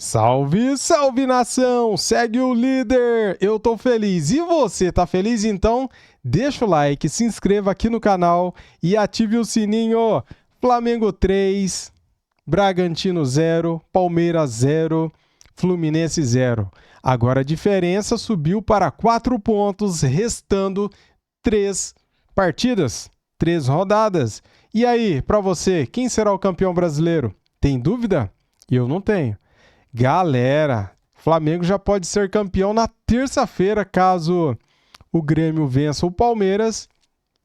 Salve, salve nação! Segue o líder! Eu tô feliz. E você, tá feliz então? Deixa o like, se inscreva aqui no canal e ative o sininho. Flamengo 3, Bragantino 0, Palmeiras 0, Fluminense 0. Agora a diferença subiu para 4 pontos, restando 3 partidas, 3 rodadas. E aí, para você, quem será o campeão brasileiro? Tem dúvida? Eu não tenho. Galera, Flamengo já pode ser campeão na terça-feira, caso o Grêmio vença o Palmeiras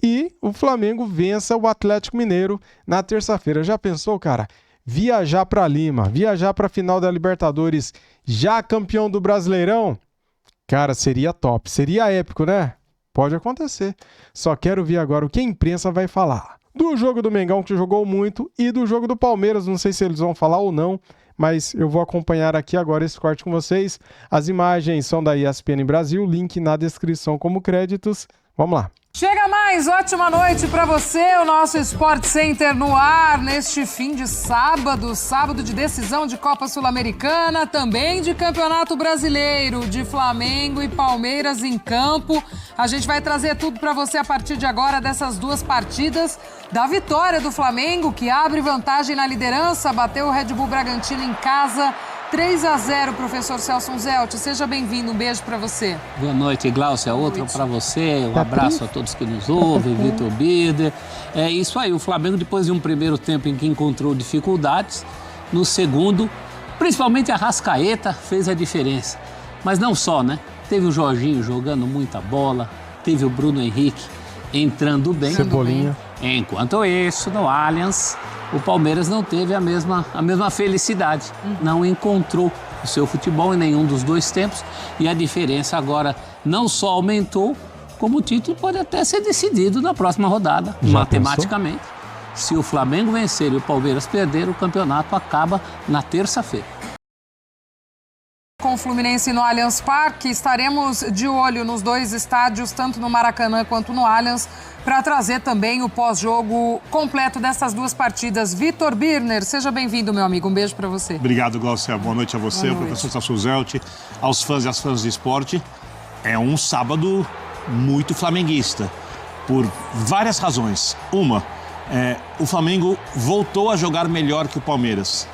e o Flamengo vença o Atlético Mineiro na terça-feira. Já pensou, cara? Viajar para Lima, viajar para a final da Libertadores, já campeão do Brasileirão? Cara, seria top, seria épico, né? Pode acontecer. Só quero ver agora o que a imprensa vai falar. Do jogo do Mengão, que jogou muito, e do jogo do Palmeiras, não sei se eles vão falar ou não, mas eu vou acompanhar aqui agora esse corte com vocês. As imagens são da ESPN Brasil, link na descrição como créditos. Vamos lá. Chega mais, ótima noite para você, o nosso Sport Center no ar neste fim de sábado, sábado de decisão de Copa Sul-Americana, também de Campeonato Brasileiro, de Flamengo e Palmeiras em campo. A gente vai trazer tudo para você a partir de agora dessas duas partidas, da vitória do Flamengo, que abre vantagem na liderança, bateu o Red Bull Bragantino em casa, 3-0, professor Celso Zelt. Seja bem-vindo, um beijo para você. Boa noite, Glaucia. Outra para você. Um abraço a todos que nos ouvem, Vitor Bider. É isso aí, o Flamengo, depois de um primeiro tempo em que encontrou dificuldades, no segundo, principalmente a Arrascaeta fez a diferença. Mas não só, né? Teve o Jorginho jogando muita bola, teve o Bruno Henrique entrando bem. Cebolinha. Enquanto isso, no Allianz, o Palmeiras não teve a mesma felicidade. Não encontrou o seu futebol em nenhum dos dois tempos. E a diferença agora não só aumentou, como o título pode até ser decidido na próxima rodada, matematicamente. Se o Flamengo vencer e o Palmeiras perder, o campeonato acaba na terça-feira. Com o Fluminense no Allianz Parque, estaremos de olho nos dois estádios, tanto no Maracanã quanto no Allianz, para trazer também o pós-jogo completo dessas duas partidas. Vitor Birner, seja bem-vindo, meu amigo. Um beijo para você. Obrigado, Glaucia. Boa noite a você, ao professor Celso Zelt, aos fãs e às fãs de esporte. É um sábado muito flamenguista, por várias razões. Uma, o Flamengo voltou a jogar melhor que o Palmeiras.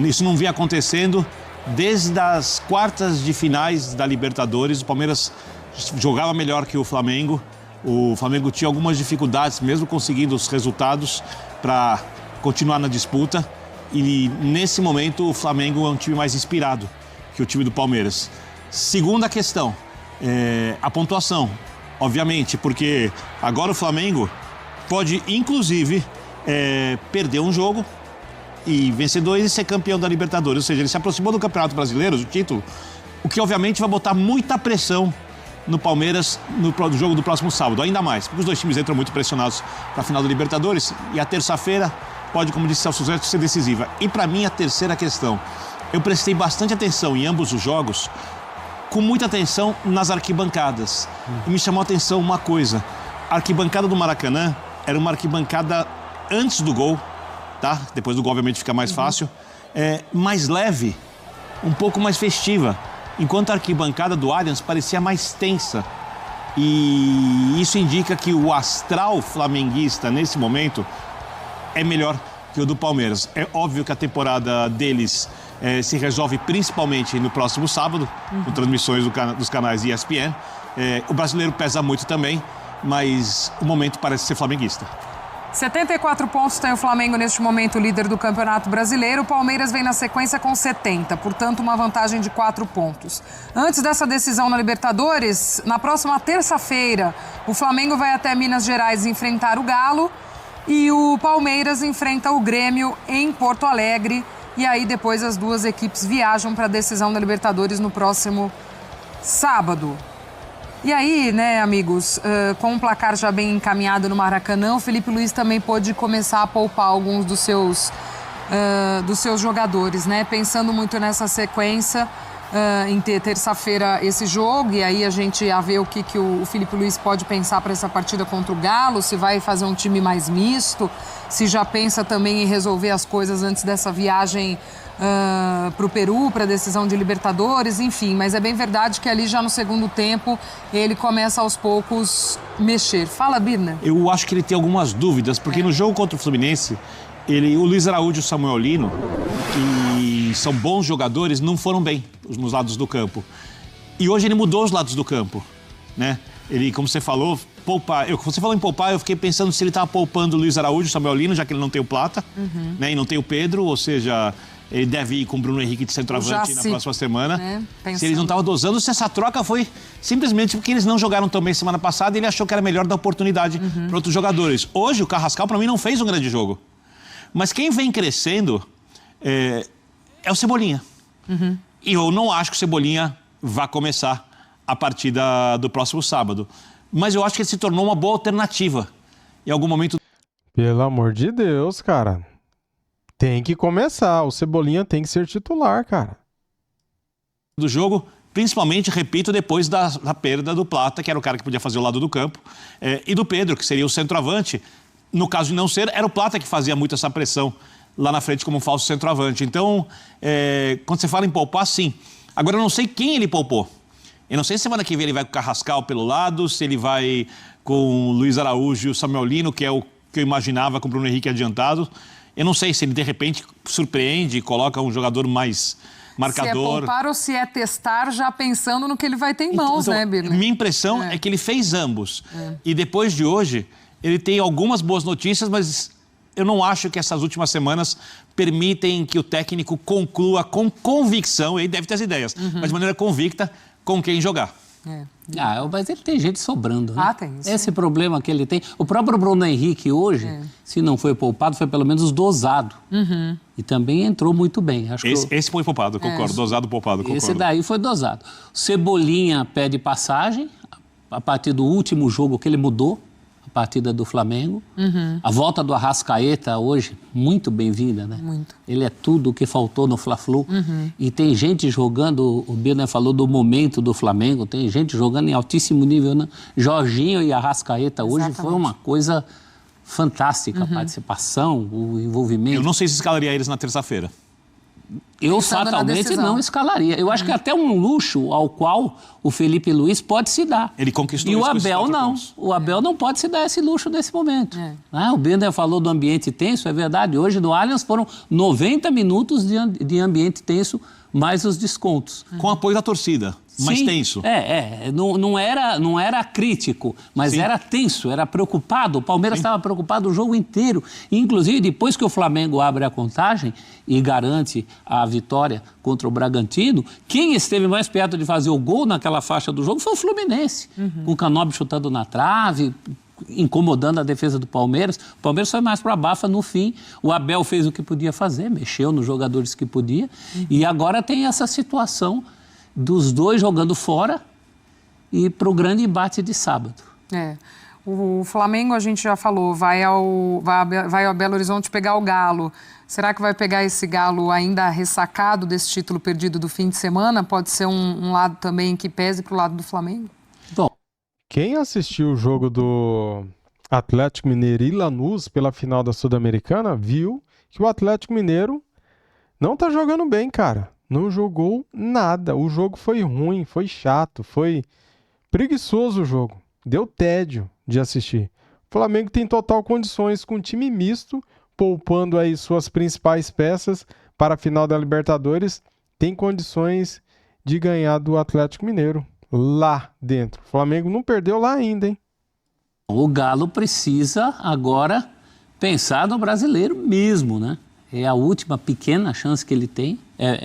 Isso não vinha acontecendo desde as quartas de finais da Libertadores. O Palmeiras jogava melhor que o Flamengo. O Flamengo tinha algumas dificuldades, mesmo conseguindo os resultados, para continuar na disputa. E nesse momento o Flamengo é um time mais inspirado que o time do Palmeiras. Segunda questão, a pontuação. Obviamente, porque agora o Flamengo pode, inclusive, perder um jogo e vencer dois e ser campeão da Libertadores. Ou seja, ele se aproximou do Campeonato Brasileiro, do título, o que obviamente vai botar muita pressão no Palmeiras no jogo do próximo sábado, ainda mais, porque os dois times entram muito pressionados para a final da Libertadores e a terça-feira pode, como disse Celso Zelt, ser decisiva. E para mim, a terceira questão, eu prestei bastante atenção em ambos os jogos, com muita atenção nas arquibancadas. E me chamou a atenção uma coisa, a arquibancada do Maracanã era uma arquibancada antes do gol, tá? Depois do gol, obviamente, fica mais fácil, mais leve, um pouco mais festiva, enquanto a arquibancada do Allianz parecia mais tensa. E isso indica que o astral flamenguista, nesse momento, é melhor que o do Palmeiras. É óbvio que a temporada deles se resolve principalmente no próximo sábado, com transmissões dos canais ESPN. O brasileiro pesa muito também, mas o momento parece ser flamenguista. 74 pontos tem o Flamengo neste momento, líder do Campeonato Brasileiro. O Palmeiras vem na sequência com 70, portanto uma vantagem de 4 pontos. Antes dessa decisão na Libertadores, na próxima terça-feira, o Flamengo vai até Minas Gerais enfrentar o Galo e o Palmeiras enfrenta o Grêmio em Porto Alegre. E aí depois as duas equipes viajam para a decisão da Libertadores no próximo sábado. E aí, né, amigos, com um placar já bem encaminhado no Maracanã, o Felipe Luiz também pôde começar a poupar alguns dos seus jogadores, né? Pensando muito nessa sequência, em ter terça-feira esse jogo, e aí a gente a ver o que o Felipe Luiz pode pensar para essa partida contra o Galo, se vai fazer um time mais misto, se já pensa também em resolver as coisas antes dessa viagem para o Peru, para a decisão de Libertadores, enfim. Mas é bem verdade que ali já no segundo tempo ele começa aos poucos mexer. Fala, Birner. Eu acho que ele tem algumas dúvidas, porque no jogo contra o Fluminense, o Luiz Araújo e o Samuel Lino, que são bons jogadores, não foram bem nos lados do campo. E hoje ele mudou os lados do campo, né? Ele, como você falou, poupar. Você falou em poupar, eu fiquei pensando se ele estava poupando o Luiz Araújo e o Samuel Lino, já que ele não tem o Plata, né? E não tem o Pedro, ou seja, ele deve ir com o Bruno Henrique de centroavante na próxima semana. Né? Se eles não estavam dosando, se essa troca foi simplesmente porque eles não jogaram tão bem semana passada e ele achou que era melhor dar oportunidade para outros jogadores. Hoje, o Carrascal, para mim, não fez um grande jogo. Mas quem vem crescendo é o Cebolinha. E eu não acho que o Cebolinha vá começar a partida do próximo sábado. Mas eu acho que ele se tornou uma boa alternativa. Em algum momento... Pelo amor de Deus, cara. Tem que começar. O Cebolinha tem que ser titular, cara. Do jogo, principalmente, repito, depois da perda do Plata, que era o cara que podia fazer o lado do campo, e do Pedro, que seria o centroavante. No caso de não ser, era o Plata que fazia muito essa pressão lá na frente como falso centroavante. Então, quando você fala em poupar, sim. Agora, eu não sei quem ele poupou. Eu não sei se semana que vem ele vai com o Carrascal pelo lado, se ele vai com o Luiz Araújo e o Samuel Lino, que é o que eu imaginava com o Bruno Henrique adiantado. Eu não sei se ele, de repente, surpreende e coloca um jogador mais marcador. Se é poupar ou se é testar, já pensando no que ele vai ter em mãos, né, Birner? Minha impressão é que ele fez ambos. E depois de hoje, ele tem algumas boas notícias, mas eu não acho que essas últimas semanas permitem que o técnico conclua com convicção, ele deve ter as ideias, mas de maneira convicta, com quem jogar. Mas ele tem gente sobrando, né? Tem isso. Esse problema que ele tem. O próprio Bruno Henrique hoje, se não foi poupado, foi pelo menos dosado. E também entrou muito bem. Acho esse foi poupado, concordo. Dosado, poupado, concordo. Esse daí foi dosado. Cebolinha pede passagem, a partir do último jogo que ele mudou, a partida do Flamengo. A volta do Arrascaeta hoje, muito bem-vinda, né? Muito. Ele é tudo o que faltou no Fla-Flu. E tem gente jogando, o Birner falou do momento do Flamengo, tem gente jogando em altíssimo nível, né? Jorginho e Arrascaeta hoje foi uma coisa fantástica, a participação, o envolvimento. Eu não sei se escalaria eles na terça-feira. Eu fatalmente não escalaria. Eu acho que é até um luxo ao qual o Felipe Luiz pode se dar. Ele conquistou isso. E o Abel não. Pontos. O Abel não pode se dar esse luxo nesse momento. O Birner falou do ambiente tenso, é verdade. Hoje no Allianz foram 90 minutos de ambiente tenso, mais os descontos. Com apoio da torcida. Mais tenso. Não era crítico, mas era tenso, era preocupado. O Palmeiras estava preocupado o jogo inteiro. Inclusive, depois que o Flamengo abre a contagem e garante a vitória contra o Bragantino, quem esteve mais perto de fazer o gol naquela faixa do jogo foi o Fluminense. Com o Canóbio chutando na trave, incomodando a defesa do Palmeiras. O Palmeiras foi mais para a bafa no fim. O Abel fez o que podia fazer, mexeu nos jogadores que podia. E agora tem essa situação dos dois jogando fora e para o grande embate de sábado. O Flamengo, a gente já falou, vai ao Belo Horizonte pegar o Galo. Será que vai pegar esse Galo ainda ressacado desse título perdido do fim de semana? Pode ser um lado também que pese para o lado do Flamengo? Bom, quem assistiu o jogo do Atlético Mineiro e Lanús pela final da Sul-Americana viu que o Atlético Mineiro não tá jogando bem, cara. Não jogou nada. O jogo foi ruim, foi chato, foi preguiçoso o jogo. Deu tédio de assistir. O Flamengo tem total condições com um time misto, poupando aí suas principais peças para a final da Libertadores. Tem condições de ganhar do Atlético Mineiro lá dentro. O Flamengo não perdeu lá ainda, hein? O Galo precisa agora pensar no brasileiro mesmo, né? É a última pequena chance que ele tem,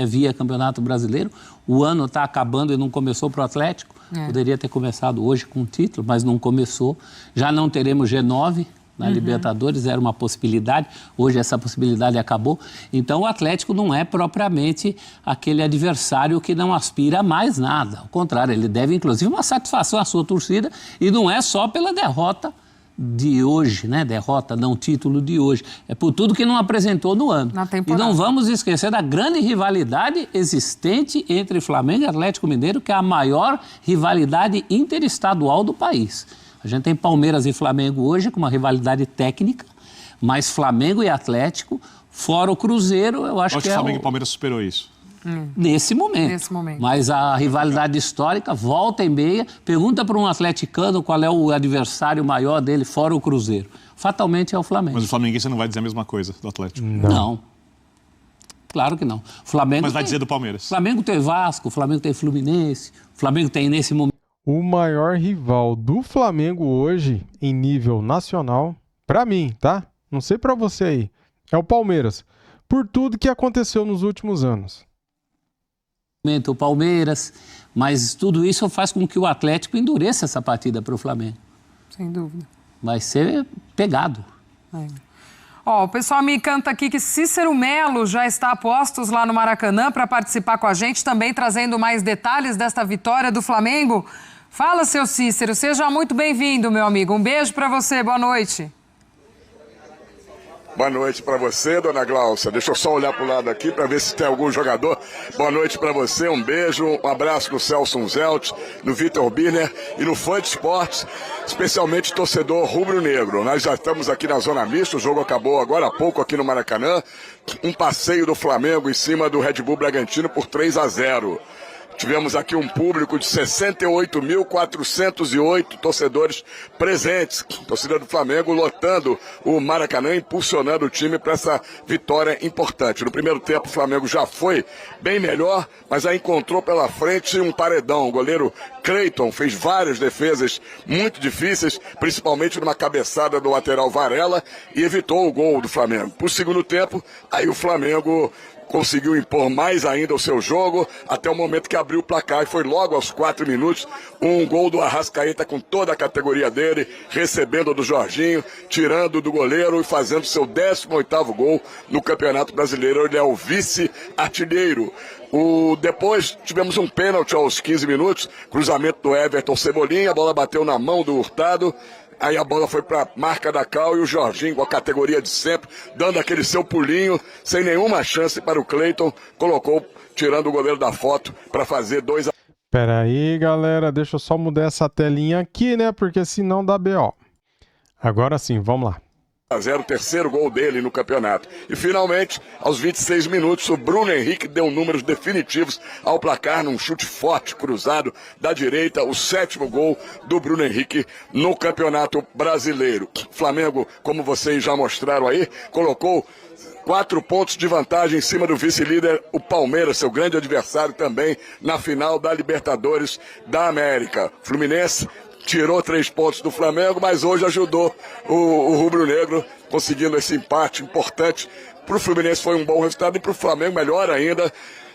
via Campeonato Brasileiro. O ano está acabando e não começou para o Atlético. Poderia ter começado hoje com o título, mas não começou. Já não teremos G9 na Libertadores, era uma possibilidade. Hoje essa possibilidade acabou. Então o Atlético não é propriamente aquele adversário que não aspira a mais nada. Ao contrário, ele deve inclusive uma satisfação à sua torcida e não é só pela derrota de hoje, né? Derrota, não título de hoje. É por tudo que não apresentou no ano. Na temporada. E não vamos esquecer da grande rivalidade existente entre Flamengo e Atlético Mineiro, que é a maior rivalidade interestadual do país. A gente tem Palmeiras e Flamengo hoje com uma rivalidade técnica, mas Flamengo e Atlético Fora o Cruzeiro, eu acho Acho que que é Flamengo e Palmeiras superou isso. Nesse momento. Nesse momento. Mas a rivalidade histórica volta e meia. Pergunta para um atleticano qual é o adversário maior dele, fora o Cruzeiro. Fatalmente é o Flamengo. Mas o flamenguista não vai dizer a mesma coisa do Atlético. Não. Claro que não. O Flamengo Mas vai tem- dizer do Palmeiras. O Flamengo tem Vasco, o Flamengo tem Fluminense, o Flamengo tem nesse momento. O maior rival do Flamengo hoje, em nível nacional, pra mim, tá? Não sei pra você aí, é o Palmeiras. Por tudo que aconteceu nos últimos anos. O Palmeiras, mas tudo isso faz com que o Atlético endureça essa partida para o Flamengo. Sem dúvida. Vai ser pegado. Ó, o pessoal me canta aqui que Cícero Melo já está a postos lá no Maracanã para participar com a gente, também trazendo mais detalhes desta vitória do Flamengo. Fala, seu Cícero, seja muito bem-vindo, meu amigo. Um beijo para você, boa noite. Boa noite para você, dona Glaucia. Deixa eu só olhar para o lado aqui para ver se tem algum jogador. Boa noite para você, um beijo, um abraço no Celso Zelt, no Vitor Birner e no Fã de Esportes, especialmente torcedor rubro-negro. Nós já estamos aqui na Zona Mista, o jogo acabou agora há pouco aqui no Maracanã. Um passeio do Flamengo em cima do Red Bull Bragantino por 3-0. Tivemos aqui um público de 68.408 torcedores presentes. Torcida do Flamengo lotando o Maracanã, impulsionando o time para essa vitória importante. No primeiro tempo, o Flamengo já foi bem melhor, mas aí encontrou pela frente um paredão. O goleiro Cleiton fez várias defesas muito difíceis, principalmente numa cabeçada do lateral Varela, e evitou o gol do Flamengo. Para o segundo tempo, aí o Flamengo conseguiu impor mais ainda o seu jogo, até o momento que abriu o placar, e foi logo aos 4 minutos, um gol do Arrascaeta com toda a categoria dele, recebendo do Jorginho, tirando do goleiro e fazendo seu 18º gol no Campeonato Brasileiro. Ele é o vice-artilheiro. Depois tivemos um pênalti aos 15 minutos, cruzamento do Everton Cebolinha, a bola bateu na mão do Hurtado. Aí a bola foi para a marca da Cal e o Jorginho, com a categoria de sempre, dando aquele seu pulinho, sem nenhuma chance para o Cleiton, colocou, tirando o goleiro da foto, para fazer 2-0. Pera aí, galera, deixa eu só mudar essa telinha aqui, né? Porque senão dá BO. Agora sim, vamos lá. O terceiro gol dele no campeonato. E finalmente, aos 26 minutos, o Bruno Henrique deu números definitivos ao placar num chute forte, cruzado da direita, o 7º gol do Bruno Henrique no Campeonato Brasileiro. O Flamengo, como vocês já mostraram aí, colocou 4 pontos de vantagem em cima do vice-líder, o Palmeiras, seu grande adversário também na final da Libertadores da América. Fluminense tirou 3 pontos do Flamengo, mas hoje ajudou o rubro-negro, conseguindo esse empate importante. Para o Fluminense foi um bom resultado e para o Flamengo melhor ainda,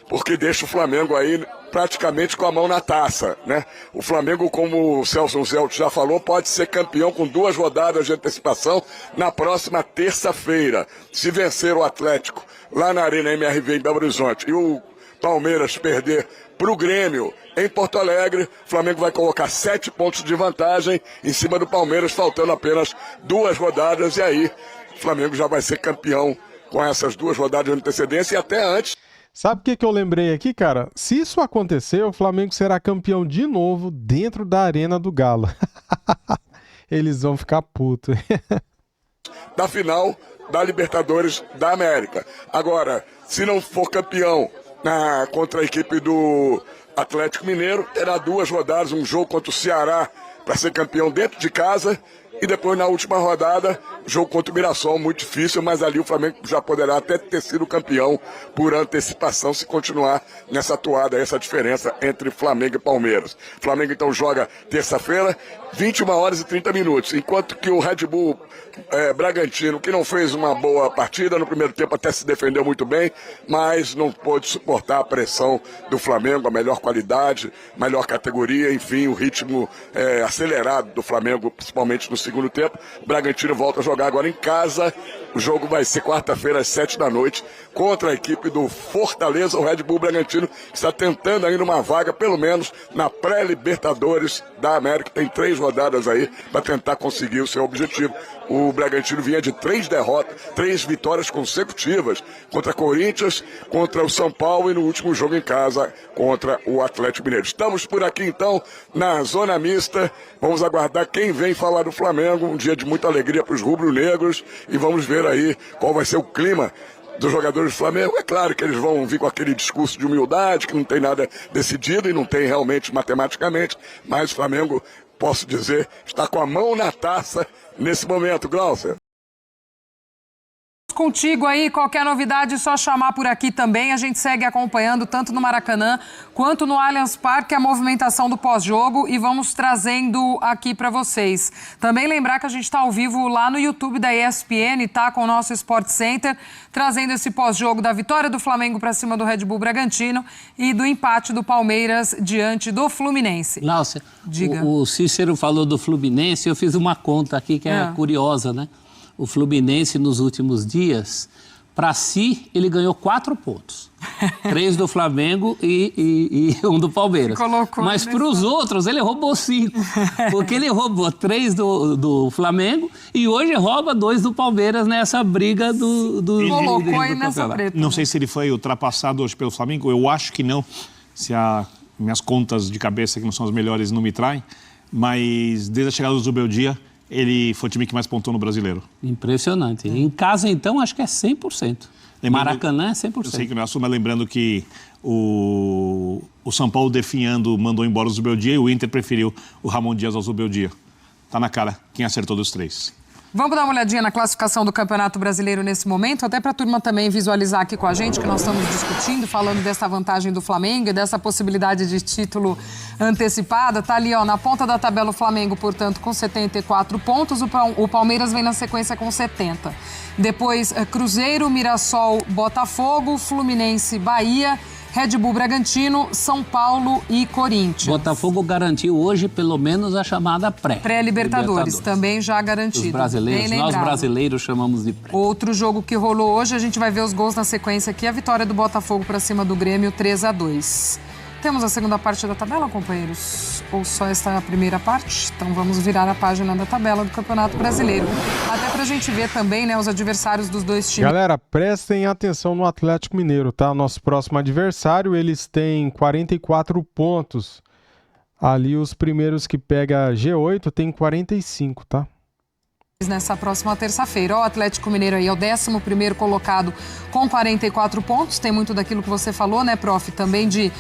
porque deixa o Flamengo aí praticamente com a mão na taça, né? O Flamengo, como o Celso Zelt já falou, pode ser campeão com 2 rodadas de antecipação na próxima terça-feira. Se vencer o Atlético lá na Arena MRV em Belo Horizonte e o Palmeiras perder para o Grêmio em Porto Alegre, o Flamengo vai colocar 7 pontos de vantagem em cima do Palmeiras, faltando apenas 2 rodadas, e aí o Flamengo já vai ser campeão com essas 2 rodadas de antecedência e até antes. Sabe o que eu lembrei aqui, cara? Se isso acontecer, o Flamengo será campeão de novo dentro da Arena do Galo. Eles vão ficar putos. Da final da Libertadores da América. Agora, se não for campeão contra a equipe do Atlético Mineiro, terá 2 rodadas, um jogo contra o Ceará para ser campeão dentro de casa, e depois na última rodada, jogo contra o Mirassol, muito difícil, mas ali o Flamengo já poderá até ter sido campeão por antecipação, se continuar nessa toada, essa diferença entre Flamengo e Palmeiras. O Flamengo então joga terça-feira, 21h30, enquanto que o Red Bull Bragantino, que não fez uma boa partida, no primeiro tempo até se defendeu muito bem, mas não pôde suportar a pressão do Flamengo, a melhor qualidade, melhor categoria, enfim, o ritmo acelerado do Flamengo, principalmente no segundo tempo. O Bragantino volta a jogar agora em casa. O jogo vai ser quarta-feira às 7h contra a equipe do Fortaleza, o Red Bull Bragantino, que está tentando ainda uma vaga, pelo menos, na pré-Libertadores da América. Tem 3 rodadas aí para tentar conseguir o seu objetivo. O Bragantino vinha de 3 vitórias consecutivas contra Corinthians, contra o São Paulo e no último jogo em casa contra o Atlético Mineiro. Estamos por aqui então na Zona Mista. Vamos aguardar quem vem falar do Flamengo. Um dia de muita alegria para os rubro-negros e vamos ver aí qual vai ser o clima dos jogadores do Flamengo. É claro que eles vão vir com aquele discurso de humildade, que não tem nada decidido e não tem realmente matematicamente, mas o Flamengo, posso dizer, está com a mão na taça nesse momento, Glaucia. Contigo aí, qualquer novidade é só chamar por aqui também. A gente segue acompanhando tanto no Maracanã quanto no Allianz Parque a movimentação do pós-jogo e vamos trazendo aqui para vocês. Também lembrar que a gente está ao vivo lá no YouTube da ESPN, tá? Com o nosso Sport Center, trazendo esse pós-jogo da vitória do Flamengo para cima do Red Bull Bragantino e do empate do Palmeiras diante do Fluminense. Láucia, diga. O Cícero falou do Fluminense, eu fiz uma conta aqui que é curiosa, né? O Fluminense, nos últimos dias, para si, ele ganhou 4 pontos. 3 do Flamengo e 1 do Palmeiras. Mas para os outros, ele roubou 5. Porque ele roubou 3 do Flamengo e hoje rouba 2 do Palmeiras nessa briga do colocou aí nessa preta. Não sei se ele foi ultrapassado hoje pelo Flamengo, eu acho que não. Se minhas contas de cabeça, que não são as melhores, não me traem. Mas desde a chegada do Zubeldia, ele foi o time que mais pontuou no Brasileiro. Impressionante. Em casa, então, acho que é 100%. Maracanã é 100%. Eu sei que não é assunto, mas lembrando que o São Paulo, definhando, mandou embora o Zubeldia e o Inter preferiu o Ramon Dias ao Zubeldia. Tá na cara quem acertou dos 3. Vamos dar uma olhadinha na classificação do Campeonato Brasileiro nesse momento, até para a turma também visualizar aqui com a gente, que nós estamos discutindo, falando dessa vantagem do Flamengo e dessa possibilidade de título antecipada. Tá ali, ó, na ponta da tabela o Flamengo, portanto, com 74 pontos, o Palmeiras vem na sequência com 70. Depois, Cruzeiro, Mirassol, Botafogo, Fluminense, Bahia, Red Bull Bragantino, São Paulo e Corinthians. Botafogo garantiu hoje, pelo menos, a chamada pré-Libertadores. Também já garantido. Os brasileiros, nós brasileiros chamamos de pré. Outro jogo que rolou hoje, a gente vai ver os gols na sequência aqui. A vitória do Botafogo para cima do Grêmio, 3-2. Temos a segunda parte da tabela, companheiros? Ou só esta primeira parte? Então vamos virar a página da tabela do Campeonato Brasileiro. Até pra gente ver também, né, os adversários dos dois times. Galera, prestem atenção no Atlético Mineiro, tá? Nosso próximo adversário, eles têm 44 pontos. Ali os primeiros que pega G8 tem 45, tá? Nessa próxima terça-feira. O Atlético Mineiro aí é o 11º colocado com 44 pontos. Tem muito daquilo que você falou, né, prof? Também de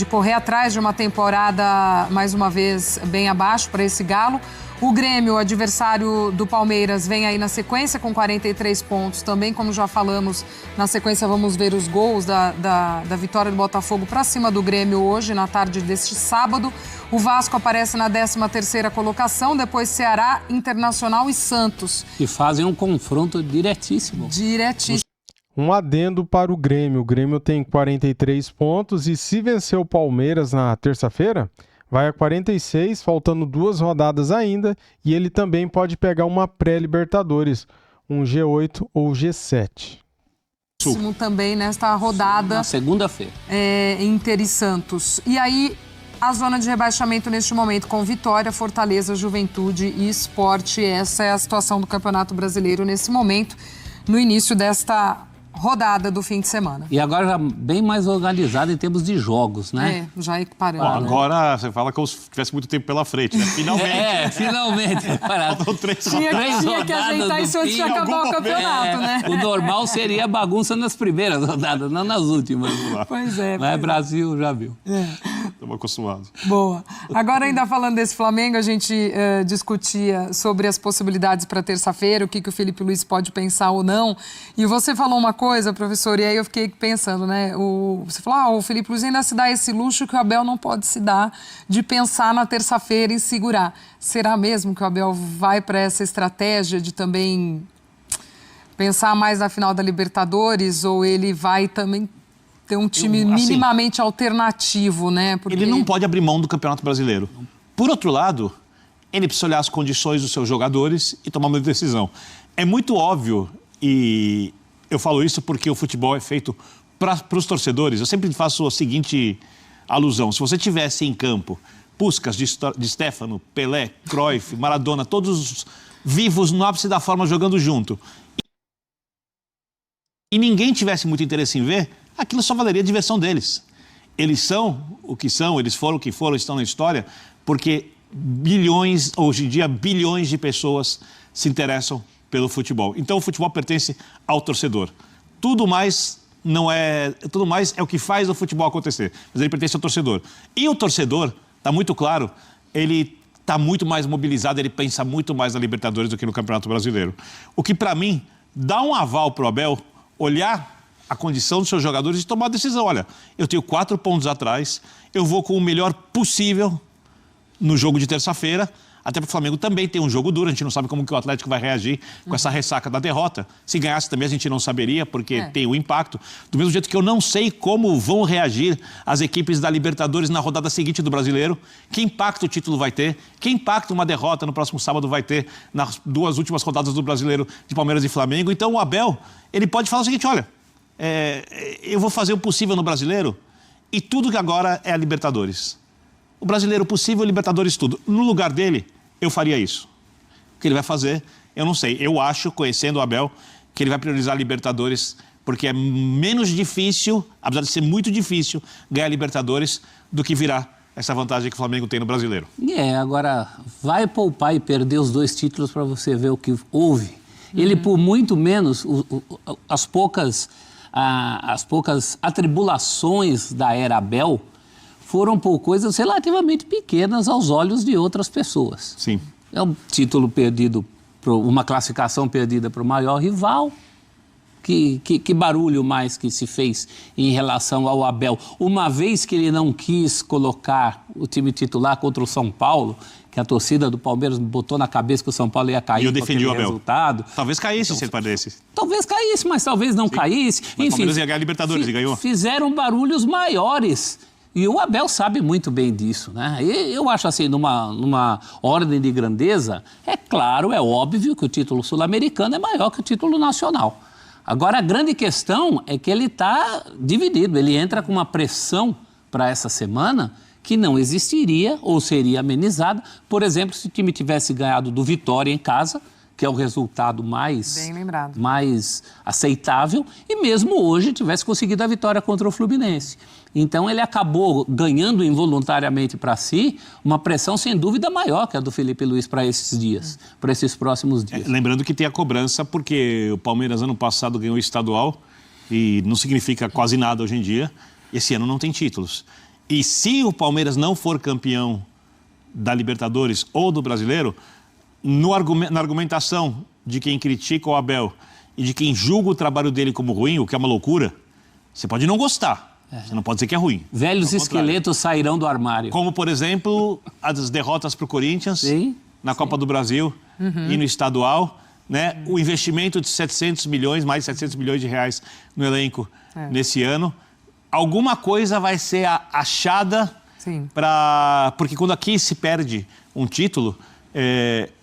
correr atrás de uma temporada, mais uma vez, bem abaixo para esse Galo. O Grêmio, o adversário do Palmeiras, vem aí na sequência com 43 pontos. Também, como já falamos, na sequência vamos ver os gols da vitória do Botafogo para cima do Grêmio hoje, na tarde deste sábado. O Vasco aparece na 13ª colocação, depois Ceará, Internacional e Santos. E fazem um confronto diretíssimo. Diretíssimo. Um adendo para o Grêmio. O Grêmio tem 43 pontos e se vencer o Palmeiras na terça-feira, vai a 46, faltando 2 rodadas ainda, e ele também pode pegar uma pré-Libertadores, um G8 ou G7. Também nesta rodada. Na segunda-feira. Inter e Santos. E aí, a zona de rebaixamento neste momento, com Vitória, Fortaleza, Juventude e Sport. Essa é a situação do Campeonato Brasileiro nesse momento, no início desta rodada do fim de semana. E agora já bem mais organizado em termos de jogos, né? Já equiparando. Agora você fala como se tivesse muito tempo pela frente, né? Finalmente. Finalmente. Faltam 3 rodadas. Tinha que ajeitar isso antes de acabar o campeonato, né? O normal seria bagunça nas primeiras rodadas, não nas últimas. Pois é. Mas Brasil já viu. Estamos acostumados. Boa. Agora, ainda falando desse Flamengo, a gente discutia sobre as possibilidades para terça-feira, o que o Felipe Luiz pode pensar ou não. E você falou uma coisa, professor, e aí eu fiquei pensando, né? Você falou, o Felipe Luiz ainda se dá esse luxo que o Abel não pode se dar de pensar na terça-feira em segurar. Será mesmo que o Abel vai para essa estratégia de também pensar mais na final da Libertadores, ou ele vai também ter um time minimamente alternativo, né? Porque ele não pode abrir mão do Campeonato Brasileiro. Por outro lado, ele precisa olhar as condições dos seus jogadores e tomar uma decisão. É muito óbvio, e eu falo isso porque o futebol é feito para os torcedores. Eu sempre faço a seguinte alusão. Se você tivesse em campo Puskás, de Stefano, Pelé, Cruyff, Maradona, todos vivos no ápice da forma jogando junto, e ninguém tivesse muito interesse em ver, aquilo só valeria a diversão deles. Eles são o que são, eles foram o que foram, estão na história, porque bilhões, hoje em dia, bilhões de pessoas se interessam pelo futebol. Então o futebol pertence ao torcedor. tudo mais não é... Tudo mais é o que faz o futebol acontecer. Mas ele pertence ao torcedor. E o torcedor, está muito claro, ele está muito mais mobilizado, ele pensa muito mais na Libertadores do que no Campeonato Brasileiro. O que, para mim, dá um aval para o Abel olhar a condição dos seus jogadores e tomar a decisão. Olha, eu tenho 4 pontos atrás, eu vou com o melhor possível no jogo de terça-feira, até porque o Flamengo também tem um jogo duro, a gente não sabe como que o Atlético vai reagir com essa ressaca da derrota. Se ganhasse também a gente não saberia, porque tem o impacto. Do mesmo jeito que eu não sei como vão reagir as equipes da Libertadores na rodada seguinte do Brasileiro, que impacto o título vai ter, que impacto uma derrota no próximo sábado vai ter nas 2 últimas rodadas do Brasileiro de Palmeiras e Flamengo. Então o Abel, ele pode falar o seguinte, olha, eu vou fazer o possível no Brasileiro e tudo que agora é a Libertadores. O Brasileiro possível, Libertadores tudo. No lugar dele, eu faria isso. O que ele vai fazer, eu não sei. Eu acho, conhecendo o Abel, que ele vai priorizar a Libertadores, porque é menos difícil, apesar de ser muito difícil, ganhar a Libertadores do que virar essa vantagem que o Flamengo tem no Brasileiro. Agora, vai poupar e perder os 2 títulos para você ver o que houve. Ele, por muito menos, as poucas atribulações da era Abel foram por coisas relativamente pequenas aos olhos de outras pessoas. Sim. É um título perdido, uma classificação perdida para o maior rival. Que barulho mais que se fez em relação ao Abel. Uma vez que ele não quis colocar o time titular contra o São Paulo, que a torcida do Palmeiras botou na cabeça que o São Paulo ia cair. E eu defendi o Abel. Resultado. Talvez caísse, se ele perdesse. Talvez caísse, mas talvez não caísse. Mas enfim, o Palmeiras ia ganhar a Libertadores e ganhou. Fizeram barulhos maiores. E o Abel sabe muito bem disso, né? E eu acho assim, numa ordem de grandeza, é claro, é óbvio que o título sul-americano é maior que o título nacional. Agora, a grande questão é que ele está dividido. Ele entra com uma pressão para essa semana que não existiria ou seria amenizada. Por exemplo, se o time tivesse ganhado do Vitória em casa, que é o resultado mais aceitável, e mesmo hoje tivesse conseguido a vitória contra o Fluminense. Então ele acabou ganhando involuntariamente para si uma pressão sem dúvida maior que a do Felipe Luiz para esses dias, para esses próximos dias. Lembrando que tem a cobrança porque o Palmeiras ano passado ganhou o estadual e não significa quase nada hoje em dia. Esse ano não tem títulos. E se o Palmeiras não for campeão da Libertadores ou do Brasileiro, na argumentação de quem critica o Abel e de quem julga o trabalho dele como ruim, o que é uma loucura, você pode não gostar. Você não pode dizer que é ruim. Velhos esqueletos sairão do armário. Como, por exemplo, as derrotas para o Corinthians na Copa do Brasil e no estadual, né? O investimento de 700 milhões, mais de 700 milhões de reais no elenco nesse ano. Alguma coisa vai ser achada para... Porque quando aqui se perde um título,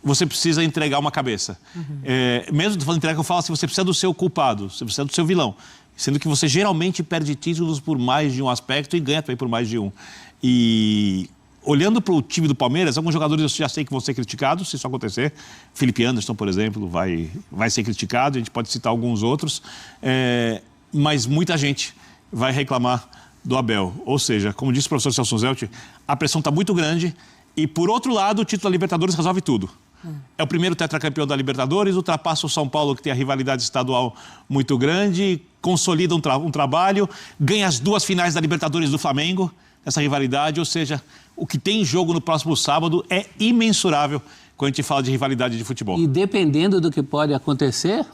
você precisa entregar uma cabeça. Mesmo falando entrega, eu falo assim, você precisa do seu culpado, você precisa do seu vilão. Sendo que você geralmente perde títulos por mais de um aspecto e ganha também por mais de um. E olhando para o time do Palmeiras, alguns jogadores eu já sei que vão ser criticados, se isso acontecer. Felipe Anderson, por exemplo, vai ser criticado, a gente pode citar alguns outros. Mas muita gente vai reclamar do Abel. Ou seja, como disse o professor Celso Zelt, a pressão está muito grande e, por outro lado, o título da Libertadores resolve tudo. É o primeiro tetracampeão da Libertadores, ultrapassa o São Paulo, que tem a rivalidade estadual muito grande, consolida um trabalho, ganha as 2 finais da Libertadores do Flamengo, essa rivalidade, ou seja, o que tem em jogo no próximo sábado é imensurável quando a gente fala de rivalidade de futebol. E dependendo do que pode acontecer,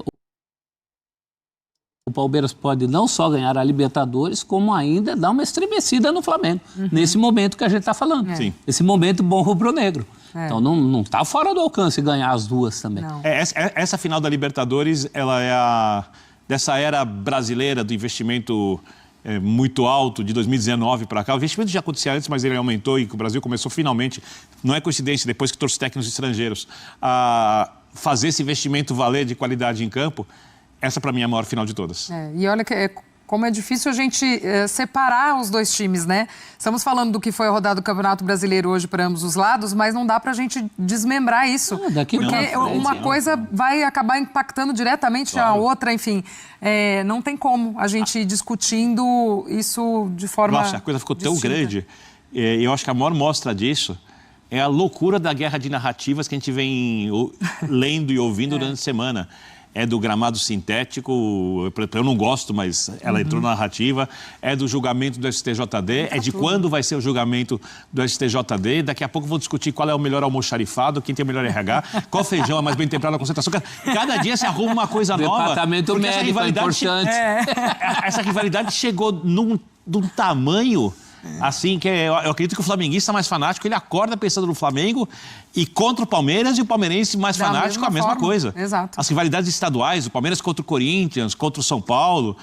o Palmeiras pode não só ganhar a Libertadores, como ainda dar uma estremecida no Flamengo, nesse momento que a gente está falando. Sim. Esse momento bom rubro-negro. Então não está fora do alcance ganhar as 2 também. Essa final da Libertadores, ela é dessa era brasileira do investimento muito alto, de 2019 para cá. O investimento já acontecia antes, mas ele aumentou e que o Brasil começou finalmente, não é coincidência, depois que trouxe técnicos estrangeiros, a fazer esse investimento valer de qualidade em campo. Essa, para mim, é a maior final de todas. E olha como é difícil a gente separar os 2 times, né? Estamos falando do que foi a rodada do Campeonato Brasileiro hoje para ambos os lados, mas não dá para a gente desmembrar isso. Porque uma coisa vai acabar impactando diretamente a outra, enfim. Não tem como a gente ir discutindo isso de forma Nossa, a coisa ficou distinta. tão grande. E eu acho que a maior mostra disso é a loucura da guerra de narrativas que a gente vem lendo e ouvindo durante a semana. é do gramado sintético, eu não gosto, mas ela entrou na narrativa, é do julgamento do STJD, é de quando vai ser o julgamento do STJD, daqui a pouco vou discutir qual é o melhor almoxarifado, quem tem o melhor RH, qual feijão é mais bem temperado, a concentração. Cada dia se arruma uma coisa nova. Departamento médico é importante. Essa rivalidade chegou num tamanho... Assim, que eu acredito que o flamenguista mais fanático, ele acorda pensando no Flamengo e contra o Palmeiras, e o palmeirense mais fanático, a mesma coisa. Exato. As rivalidades estaduais, o Palmeiras contra o Corinthians, contra o São Paulo,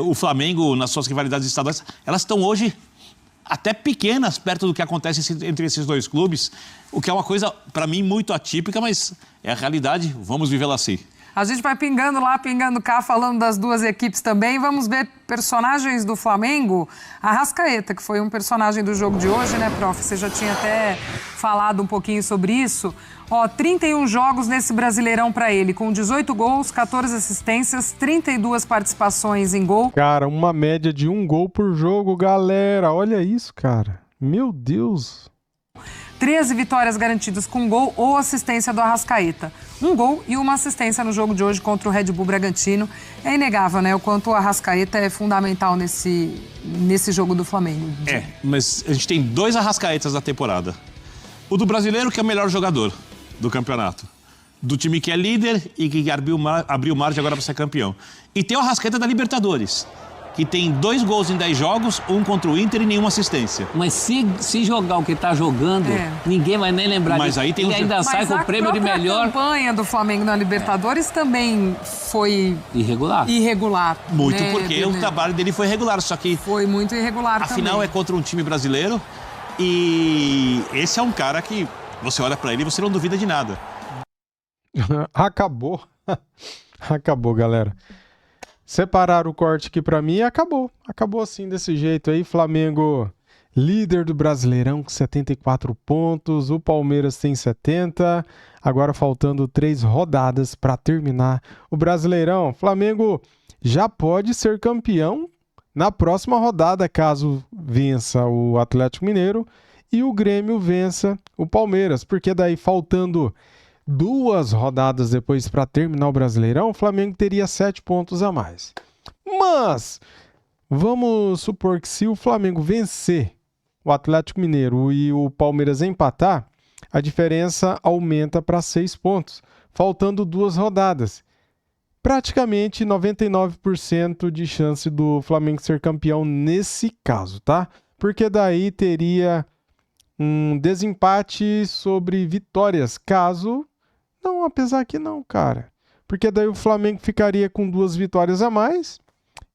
o Flamengo nas suas rivalidades estaduais, elas estão hoje até pequenas perto do que acontece entre esses dois clubes, o que é uma coisa, para mim, muito atípica, mas é a realidade, vamos vivê-la assim. A gente vai pingando lá, pingando cá, falando das duas equipes também. Vamos ver personagens do Flamengo. Arrascaeta, que foi um personagem do jogo de hoje, né, prof? Você já tinha até falado um pouquinho sobre isso. 31 jogos nesse Brasileirão para ele, com 18 gols, 14 assistências, 32 participações em gol. Cara, uma média de 1 gol por jogo, galera. Olha isso, cara. Meu Deus. 13 vitórias garantidas com gol ou assistência do Arrascaeta. 1 gol e uma assistência no jogo de hoje contra o Red Bull Bragantino. É inegável, né? O quanto o Arrascaeta é fundamental nesse jogo do Flamengo. Mas a gente tem 2 Arrascaetas na temporada. O do brasileiro, que é o melhor jogador do campeonato. Do time que é líder e que abriu margem agora para ser campeão. E tem o Arrascaeta da Libertadores, que tem 2 gols em 10 jogos, 1 contra o Inter e nenhuma assistência. Mas se jogar o que está jogando, ninguém vai nem lembrar mas disso. Aí tem ainda sai com o prêmio de melhor. A campanha do Flamengo na Libertadores também foi irregular. Muito, né? Porque o trabalho dele foi regular, só que foi muito irregular também. Afinal é contra um time brasileiro e esse é um cara que você olha pra ele e você não duvida de nada. Acabou. Acabou, galera. Separaram o corte aqui pra mim e acabou. Acabou assim, desse jeito aí. Flamengo, líder do Brasileirão com 74 pontos. O Palmeiras tem 70. Agora faltando 3 rodadas para terminar o Brasileirão. Flamengo já pode ser campeão na próxima rodada, caso vença o Atlético Mineiro e o Grêmio vença o Palmeiras. Porque daí, faltando 2 rodadas depois para terminar o Brasileirão, o Flamengo teria 7 pontos a mais. Mas vamos supor que se o Flamengo vencer o Atlético Mineiro e o Palmeiras empatar, a diferença aumenta para 6 pontos, faltando 2 rodadas. Praticamente 99% de chance do Flamengo ser campeão nesse caso, tá? Porque daí teria um desempate sobre vitórias, caso... Não, apesar que não, cara. Porque daí o Flamengo ficaria com 2 vitórias a mais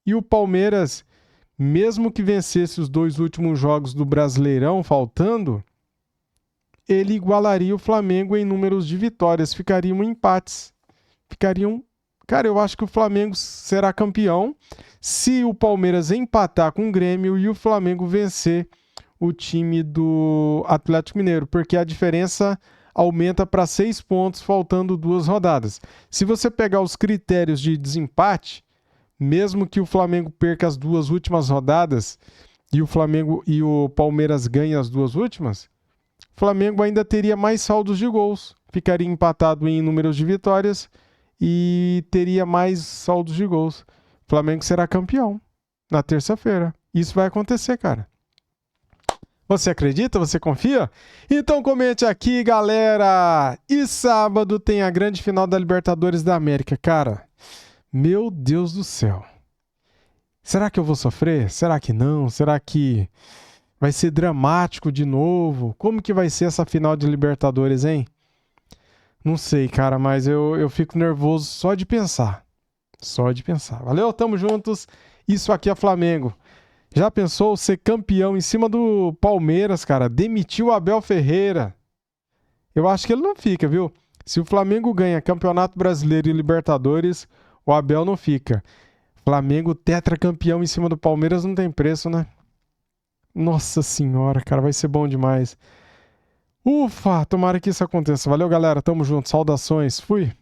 e o Palmeiras, mesmo que vencesse os 2 últimos jogos do Brasileirão faltando, ele igualaria o Flamengo em números de vitórias. Ficariam empates. Cara, eu acho que o Flamengo será campeão se o Palmeiras empatar com o Grêmio e o Flamengo vencer o time do Atlético Mineiro, porque a diferença aumenta para 6 pontos, faltando 2 rodadas. Se você pegar os critérios de desempate, mesmo que o Flamengo perca as 2 últimas rodadas e o Flamengo e o Palmeiras ganhem as 2 últimas, o Flamengo ainda teria mais saldos de gols, ficaria empatado em números de vitórias e teria mais saldos de gols. O Flamengo será campeão na terça-feira. Isso vai acontecer, cara. Você acredita? Você confia? Então comente aqui, galera! E sábado tem a grande final da Libertadores da América. Cara, meu Deus do céu. Será que eu vou sofrer? Será que não? Será que vai ser dramático de novo? Como que vai ser essa final de Libertadores, hein? Não sei, cara, mas eu fico nervoso só de pensar. Só de pensar. Valeu? Tamo juntos. Isso aqui é Flamengo. Já pensou ser campeão em cima do Palmeiras, cara? Demitiu o Abel Ferreira. Eu acho que ele não fica, viu? Se o Flamengo ganha Campeonato Brasileiro e Libertadores, o Abel não fica. Flamengo tetracampeão em cima do Palmeiras não tem preço, né? Nossa senhora, cara, vai ser bom demais. Ufa, tomara que isso aconteça. Valeu, galera. Tamo junto. Saudações. Fui.